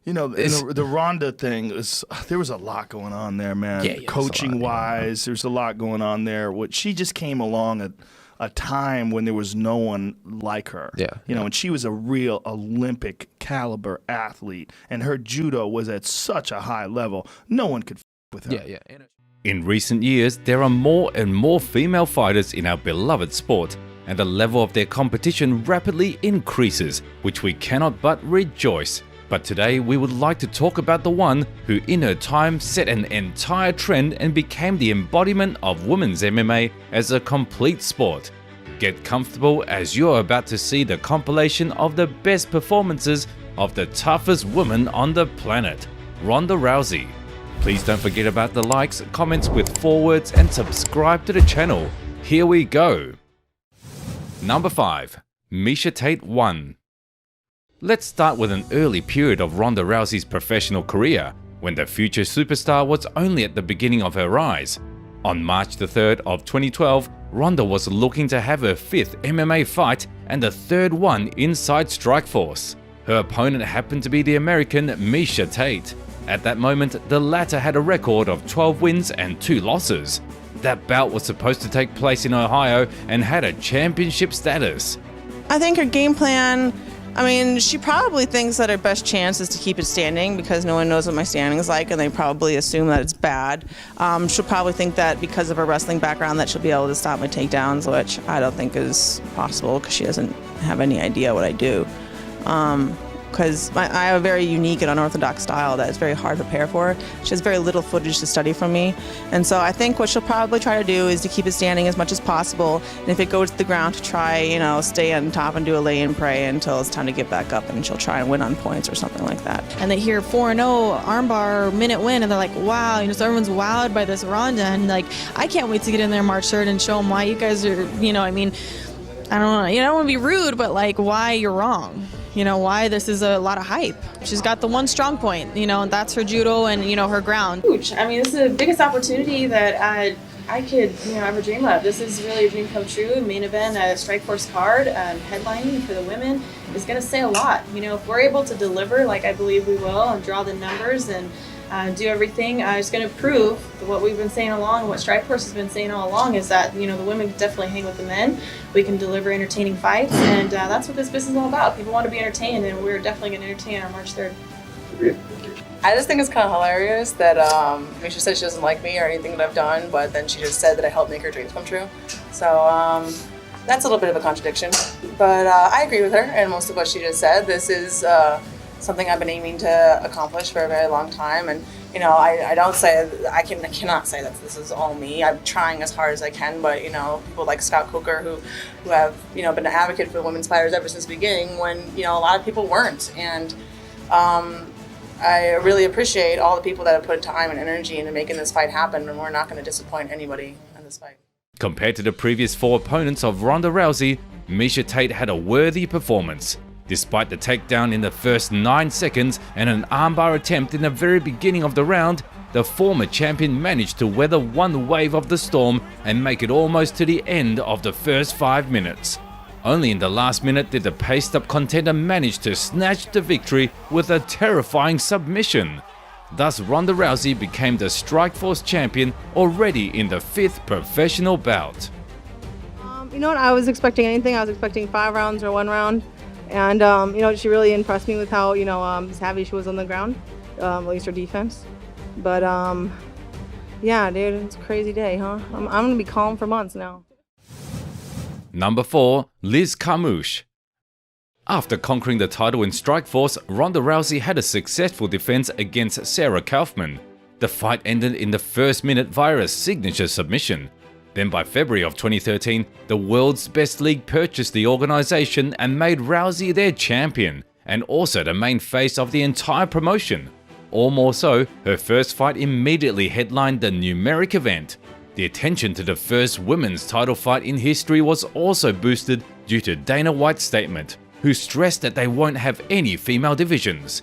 You know, the Ronda thing there was a lot going on there, man. Yeah, Coaching wise, there's a lot going on there. What she just came along at a time when there was no one like her. You know, and she was a real Olympic caliber athlete, and her judo was at such a high level. No one could with her. In recent years, there are more and more female fighters in our beloved sport, and the level of their competition rapidly increases, which we cannot but rejoice. But today we would like to talk about the one who in her time set an entire trend and became the embodiment of women's MMA as a complete sport. Get comfortable as you're about to see the compilation of the best performances of the toughest woman on the planet, Ronda Rousey. Please don't forget about the likes, comments with forwards, and subscribe to the channel. Here we go. Number 5. Miesha Tate won. Let's start with an early period of Ronda Rousey's professional career, when the future superstar was only at the beginning of her rise. On March the 3rd of 2012, Ronda was looking to have her 5th MMA fight and the 3rd one inside Strikeforce. Her opponent happened to be the American Miesha Tate. At that moment, the latter had a record of 12 wins and 2 losses. That bout was supposed to take place in Ohio and had a championship status. I think her game plan, I mean, she probably thinks that her best chance is to keep it standing because no one knows what my standing is like and they probably assume that it's bad. She'll probably think that because of her wrestling background that she'll be able to stop my takedowns, which I don't think is possible because she doesn't have any idea what I do. Because I have a very unique and unorthodox style that is very hard to prepare for. She has very little footage to study from me. And so I think what she'll probably try to do is to keep it standing as much as possible. And if it goes to the ground, to try, you know, stay on top and do a lay and pray until it's time to get back up, and she'll try and win on points or something like that. And they hear 4-0 armbar minute win, and they're like, wow, you know, so everyone's wowed by this Ronda. And like, I can't wait to get in there March 3rd and show them why you guys are, you know, I mean, I don't know, you know, I don't want to be rude, but like, why you're wrong. You know, why this is a lot of hype. She's got the one strong point, you know, and that's her judo and, you know, her ground. Huge. I mean, this is the biggest opportunity that I could, you know, ever dream of. This is really a dream come true. Main event, a Strikeforce card, headlining for the women is going to say a lot. You know, if we're able to deliver, like I believe we will, and draw the numbers and do everything, it's going to prove what we've been saying all along, what Strikeforce has been saying all along, is that, you know, the women can definitely hang with the men. We can deliver entertaining fights, and that's what this business is all about. People want to be entertained, and we're definitely going to entertain on March 3rd. I just think it's kind of hilarious that Miesha said she doesn't like me or anything that I've done, but then she just said that I helped make her dreams come true. So that's a little bit of a contradiction, but I agree with her and most of what she just said. This is something I've been aiming to accomplish for a very long time, and you know, I don't say I cannot say that this is all me. I'm trying as hard as I can, but you know, people like Scott Coker who have, you know, been an advocate for women's fighters ever since the beginning, when, you know, a lot of people weren't, and I really appreciate all the people that have put time and energy into making this fight happen, and we're not going to disappoint anybody in this fight. Compared to the previous 4 opponents of Ronda Rousey, Miesha Tate had a worthy performance. Despite the takedown in the first 9 seconds and an armbar attempt in the very beginning of the round, the former champion managed to weather one wave of the storm and make it almost to the end of the first 5 minutes. Only in the last minute did the paced-up contender manage to snatch the victory with a terrifying submission. Thus, Ronda Rousey became the Strikeforce champion already in the 5th professional bout. You know what, I was expecting anything. I was expecting 5 rounds or 1 round. And, you know, she really impressed me with how, you know, savvy she was on the ground, at least her defense. But, yeah, dude, it's a crazy day, huh? I'm going to be calm for months now. Number 4. Liz Carmouche. After conquering the title in Strikeforce, Ronda Rousey had a successful defense against Sarah Kaufman. The fight ended in the first minute via a signature submission. Then by February of 2013, the World's Best League purchased the organization and made Rousey their champion, and also the main face of the entire promotion. All more so, her first fight immediately headlined the numeric event. The attention to the first women's title fight in history was also boosted due to Dana White's statement, who stressed that they won't have any female divisions.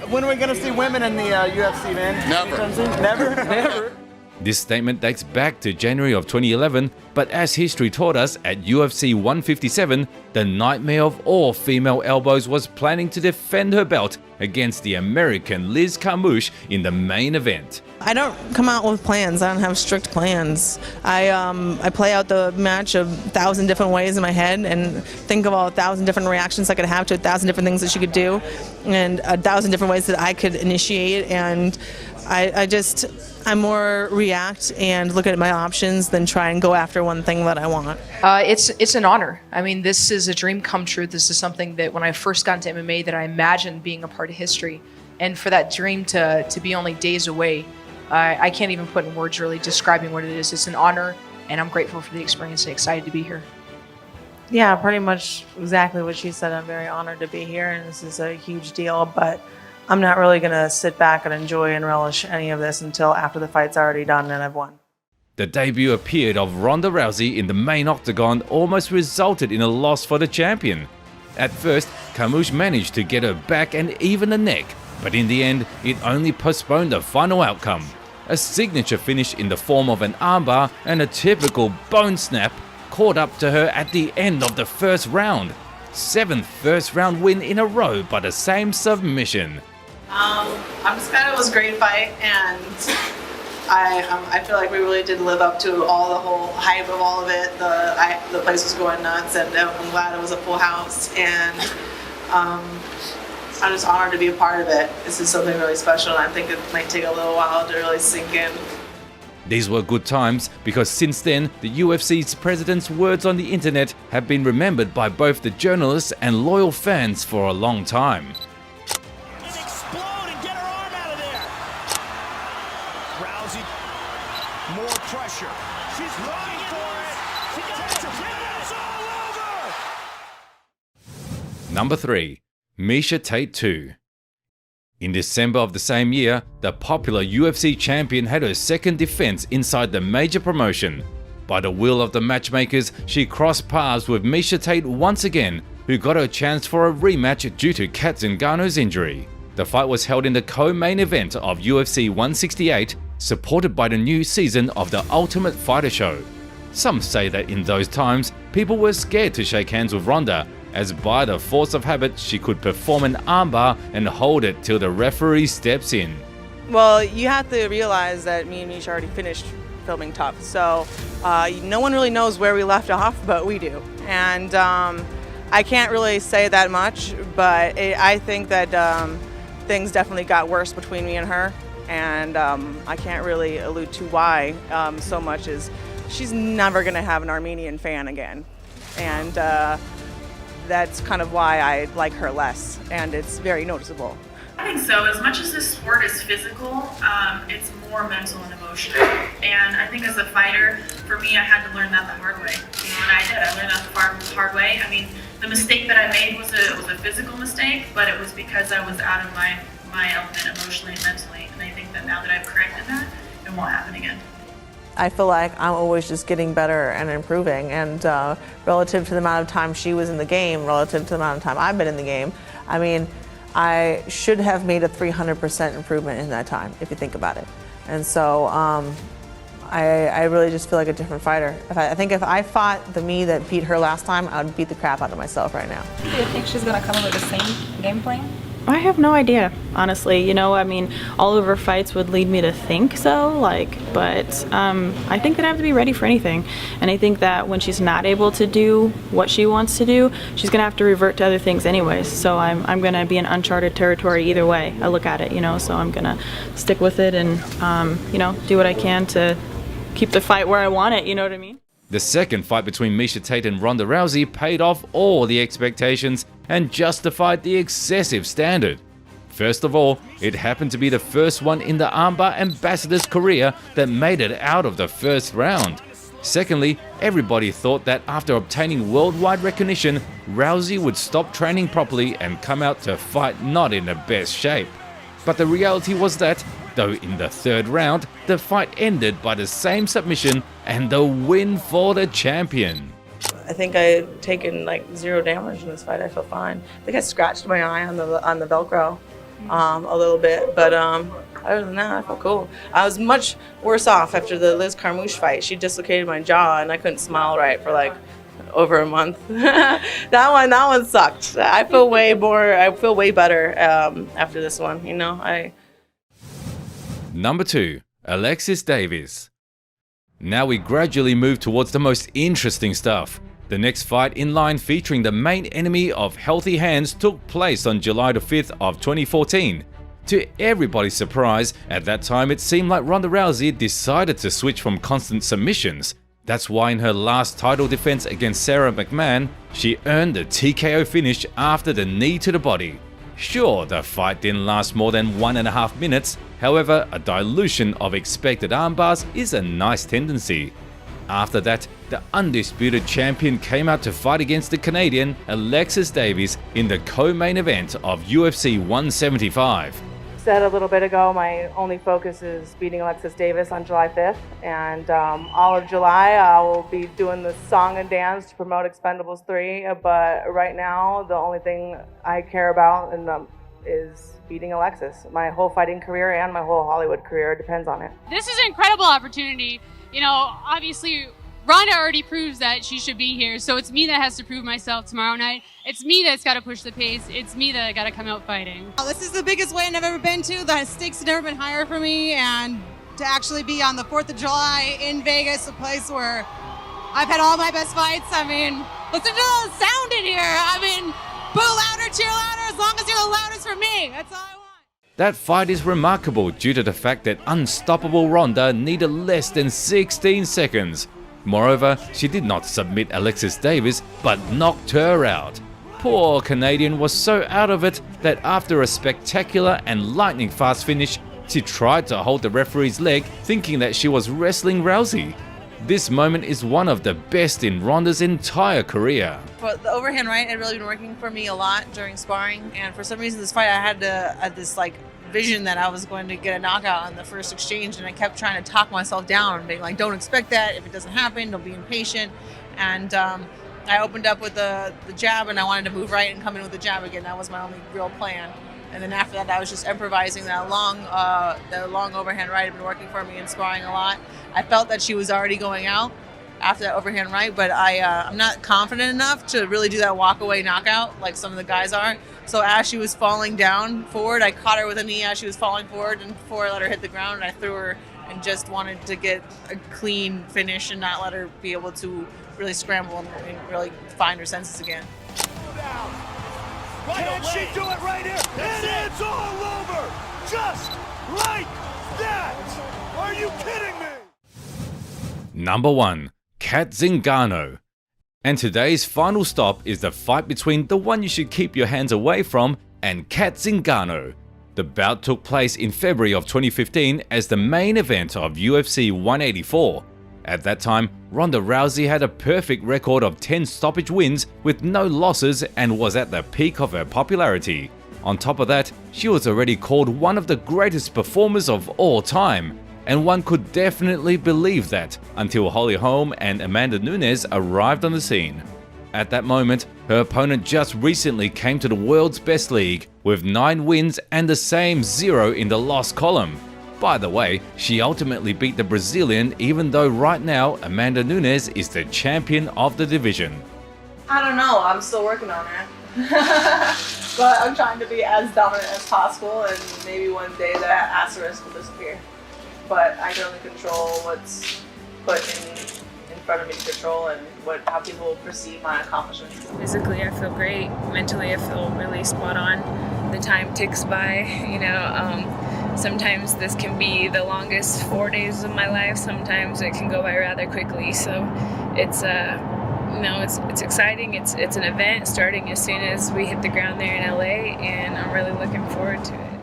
When are we going to see women in the UFC, man? Never. Never? Never? This statement dates back to January of 2011, but as history taught us, at UFC 157, the nightmare of all female elbows was planning to defend her belt against the American Liz Carmouche in the main event. I don't come out with plans. I don't have strict plans. I play out the match 1,000 different ways in my head and think of all 1,000 different reactions I could have to 1,000 different things that she could do, and 1,000 different ways that I could initiate. And I more react and look at my options than try and go after one thing that I want. It's an honor. I mean, this is a dream come true. This is something that when I first got into MMA that I imagined being a part of history. And for that dream to be only days away, I can't even put in words really describing what it is. It's an honor, and I'm grateful for the experience and excited to be here. Yeah, pretty much exactly what she said. I'm very honored to be here, and this is a huge deal, but I'm not really going to sit back and enjoy and relish any of this until after the fight's already done and I've won. The debut appeared of Ronda Rousey in the main octagon almost resulted in a loss for the champion. At first, Carmouche managed to get her back and even the neck, but in the end, it only postponed the final outcome. A signature finish in the form of an armbar and a typical bone snap caught up to her at the end of the first round. 7th first round win in a row by the same submission. It was a great fight, and I feel like we really did live up to the whole hype of all of it. The place was going nuts, and I'm glad it was a full house, and I'm just honored to be a part of it. This is something really special, and I think it might take a little while to really sink in. These were good times because since then, the UFC's president's words on the internet have been remembered by both the journalists and loyal fans for a long time. Explode and get her arm out of there. Rousey, more pressure. She's running for it. She gets it. It's all over. Number 3. Miesha Tate 2. In December of the same year, the popular UFC champion had her second defense inside the major promotion. By the will of the matchmakers, she crossed paths with Miesha Tate once again, who got her chance for a rematch due to Kat Zingano's injury. The fight was held in the co-main event of UFC 168, supported by the new season of the Ultimate Fighter show. Some say that in those times, people were scared to shake hands with Ronda, as by the force of habit she could perform an armbar and hold it till the referee steps in. Well, you have to realize that me and Miesha already finished filming Tough, so no one really knows where we left off, but we do. And I can't really say that much, but I think that things definitely got worse between me and her, and I can't really allude to why so much as she's never going to have an Armenian fan again. And that's kind of why I like her less, and it's very noticeable. I think so. As much as this sport is physical, it's more mental and emotional. And I think as a fighter, for me, I had to learn that the hard way. You know, and I did. I learned that the hard way. I mean, the mistake that I made was a physical mistake, but it was because I was out of my element emotionally and mentally. And I think that now that I've corrected that, it won't happen again. I feel like I'm always just getting better and improving, and relative to the amount of time she was in the game, relative to the amount of time I've been in the game, I mean, I should have made a 300% improvement in that time, if you think about it. And so I really just feel like a different fighter. I think if I fought the me that beat her last time, I would beat the crap out of myself right now. Do you think she's going to come up with the same game plan? I have no idea, honestly. You know, I mean, all of her fights would lead me to think so, but I think that I have to be ready for anything. And I think that when she's not able to do what she wants to do, she's going to have to revert to other things anyways. So I'm going to be in uncharted territory either way I look at it, you know, so I'm going to stick with it and, you know, do what I can to keep the fight where I want it, you know what I mean? The second fight between Miesha Tate and Ronda Rousey paid off all the expectations and justified the excessive standard. First of all, it happened to be the first one in the armbar ambassador's career that made it out of the first round. Secondly, everybody thought that after obtaining worldwide recognition, Rousey would stop training properly and come out to fight not in the best shape. But the reality was that, though in the third round, the fight ended by the same submission and the win for the champion. I think I've taken like 0 damage in this fight. I feel fine. I think I scratched my eye on the Velcro a little bit, but other than that, I felt cool. I was much worse off after the Liz Carmouche fight. She dislocated my jaw and I couldn't smile right for like over a month. that one sucked. I feel way better after this one, you know. Number 2, Alexis Davis. Now we gradually move towards the most interesting stuff. The next fight in line featuring the main enemy of healthy hands took place on July the 5th of 2014. To everybody's surprise, at that time it seemed like Ronda Rousey decided to switch from constant submissions. That's why in her last title defense against Sarah McMahon, she earned a TKO finish after the knee to the body. Sure, the fight didn't last more than 1.5 minutes, however, a dilution of expected armbars is a nice tendency. After that, the undisputed champion came out to fight against the Canadian Alexis Davis in the co-main event of UFC 175. Said a little bit ago, my only focus is beating Alexis Davis on July 5th, and all of July I will be doing the song and dance to promote Expendables 3, but right now the only thing I care about is beating Alexis. My whole fighting career and my whole Hollywood career depends on it. This is an incredible opportunity. You know, obviously Ronda already proves that she should be here, so it's me that has to prove myself tomorrow night. It's me that's got to push the pace. It's me that got to come out fighting. This is the biggest weigh-in I've ever been to. The stakes have never been higher for me, and to actually be on the 4th of July in Vegas, a place where I've had all my best fights. I mean, listen to the sound in here. I mean, boo louder, cheer louder, as long as you're the loudest for me. That's all I want. That fight is remarkable due to the fact that unstoppable Ronda needed less than 16 seconds. Moreover, she did not submit Alexis Davis, but knocked her out. Poor Canadian was so out of it that after a spectacular and lightning-fast finish, she tried to hold the referee's leg, thinking that she was wrestling Rousey. This moment is one of the best in Ronda's entire career. For the overhand right, it really been working for me a lot during sparring, and for some reason this fight I had this like vision that I was going to get a knockout on the first exchange, and I kept trying to talk myself down and being like, don't expect that. If it doesn't happen, don't be impatient. And I opened up with the jab, and I wanted to move right and come in with the jab again. That was my only real plan. And then after that, I was just improvising that long overhand right had been working for me in sparring a lot. I felt that she was already going out after that overhand right, but I'm not confident enough to really do that walk-away knockout like some of the guys are. So as she was falling down forward, I caught her with a knee as she was falling forward, and before I let her hit the ground, I threw her and just wanted to get a clean finish and not let her be able to really scramble and really find her senses again. Can she do it right here? And it's all over! Just like that! Are you kidding me? Number 1. Cat Zingano. And today's final stop is the fight between the one you should keep your hands away from and Cat Zingano. The bout took place in February of 2015 as the main event of UFC 184. At that time, Ronda Rousey had a perfect record of 10 stoppage wins with no losses and was at the peak of her popularity. On top of that, she was already called one of the greatest performers of all time. And one could definitely believe that until Holly Holm and Amanda Nunes arrived on the scene. At that moment, her opponent just recently came to the world's best league with 9 wins and the same 0 in the loss column. By the way, she ultimately beat the Brazilian, even though right now Amanda Nunes is the champion of the division. I don't know, I'm still working on it. But I'm trying to be as dominant as possible, and maybe one day that asterisk will disappear. But I can only control what's put in front of me to control and how people perceive my accomplishments. Physically, I feel great. Mentally, I feel really spot on. The time ticks by, you know. Sometimes this can be the longest 4 days of my life. Sometimes it can go by rather quickly. So it's it's exciting. It's an event starting as soon as we hit the ground there in LA, and I'm really looking forward to it.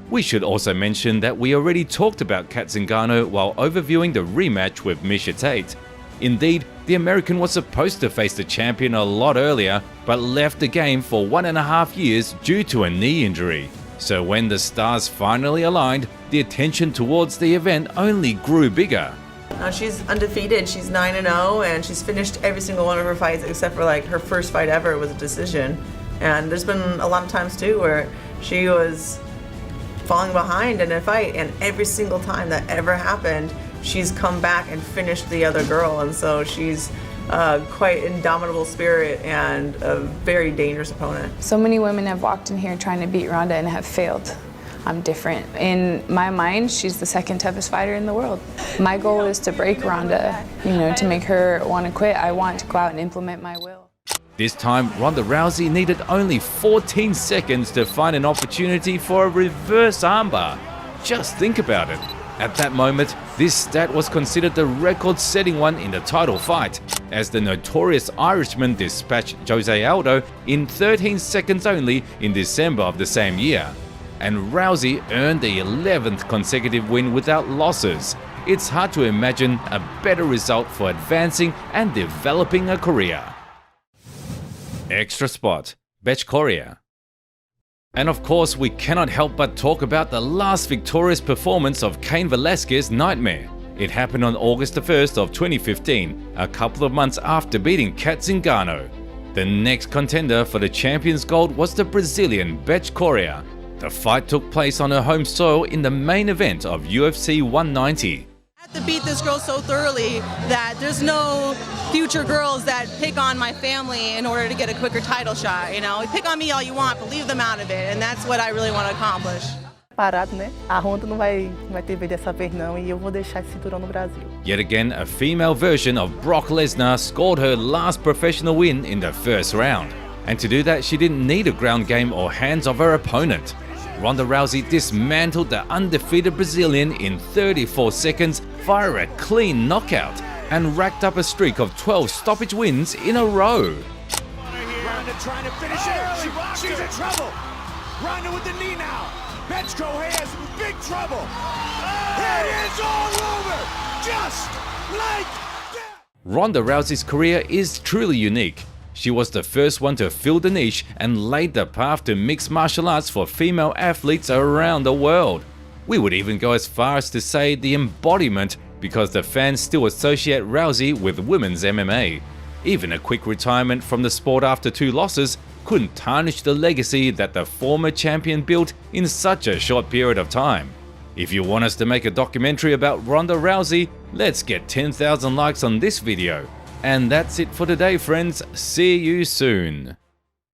We should also mention that we already talked about Cat Zingano while overviewing the rematch with Miesha Tate. Indeed, the American was supposed to face the champion a lot earlier, but left the game for 1.5 years due to a knee injury. So when the stars finally aligned, the attention towards the event only grew bigger. She's undefeated. She's 9-0, and she's finished every single one of her fights except for like her first fight ever was a decision. And there's been a lot of times too where she was falling behind in a fight, and every single time that ever happened, she's come back and finished the other girl, and so she's quite indomitable spirit and a very dangerous opponent. So many women have walked in here trying to beat Ronda and have failed. I'm different. In my mind, she's the second toughest fighter in the world. My goal is to break Ronda, to make her want to quit. I want to go out and implement my will. This time, Ronda Rousey needed only 14 seconds to find an opportunity for a reverse armbar. Just think about it. At that moment, this stat was considered the record-setting one in the title fight, as the notorious Irishman dispatched Jose Aldo in 13 seconds only in December of the same year. And Rousey earned the 11th consecutive win without losses. It's hard to imagine a better result for advancing and developing a career. Extra spot, Betch Korea. And of course, we cannot help but talk about the last victorious performance of Cain Velasquez's Nightmare. It happened on August 1st of 2015, a couple of months after beating Kat Zingano. The next contender for the champion's gold was the Brazilian Betch Korea. The fight took place on her home soil in the main event of UFC 190. I have to beat this girl so thoroughly that there's no future girls that pick on my family in order to get a quicker title shot. Pick on me all you want, but leave them out of it, and that's what I really want to accomplish. Parado, né? A Ronda não vai ter vez dessa vez não, e eu vou deixar esse cinturão no Brasil. Yet again, a female version of Brock Lesnar scored her last professional win in the first round. And to do that, she didn't need a ground game or hands of her opponent. Ronda Rousey dismantled the undefeated Brazilian in 34 seconds via a clean knockout and racked up a streak of 12 stoppage wins in a row. Ronda trying to finish it. She's in trouble. Ronda with the knee now. Betch Korea is in big trouble. It is all over. Just like that. Ronda Rousey's career is truly unique. She was the first one to fill the niche and laid the path to mixed martial arts for female athletes around the world. We would even go as far as to say the embodiment, because the fans still associate Rousey with women's MMA. Even a quick retirement from the sport after 2 losses couldn't tarnish the legacy that the former champion built in such a short period of time. If you want us to make a documentary about Ronda Rousey, let's get 10,000 likes on this video. And that's it for today, friends. See you soon.